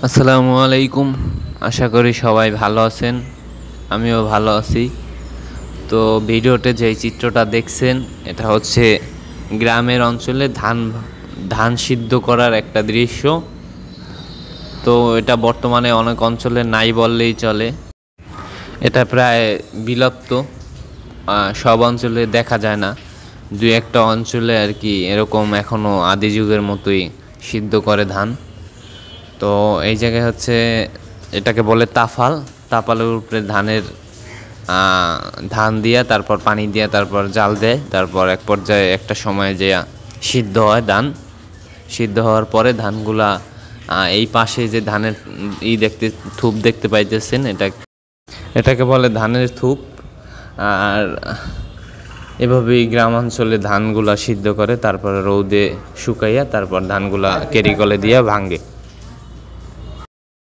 আসসালামু আলাইকুম। আশা করি সবাই ভালো আছেন, আমিও ভালো আছি। তো ভিডিওতে যেই চিত্রটা দেখছেন এটা হচ্ছে গ্রামের অঞ্চলে ধান সিদ্ধ করার একটা দৃশ্য। তো এটা বর্তমানে অনেক অঞ্চলে নাই বললেই চলে। এটা প্রায় বিলুপ্ত, সব অঞ্চলে দেখা যায় না। দুই একটা অঞ্চলে আর কি এরকম এখনও আদি যুগের মতোই সিদ্ধ করে ধান। তো এই জায়গায় হচ্ছে এটাকে বলে তাফাল। তাফালের উপরে ধান দিয়া, তারপর পানি দিয়া, তারপর জাল দেয়, তারপর এক পর্যায়ে একটা সময় যে সিদ্ধ হয় ধান। সিদ্ধ হওয়ার পরে ধানগুলা এই পাশে যে ধানের থুপ দেখতে পাইতেছেন, এটাকে বলে ধানের থুপ। আর এভাবেই গ্রামাঞ্চলে ধানগুলা সিদ্ধ করে, তারপর রৌদে শুকাইয়া তারপর ধানগুলা কেরিকলে দিয়া ভাঙে।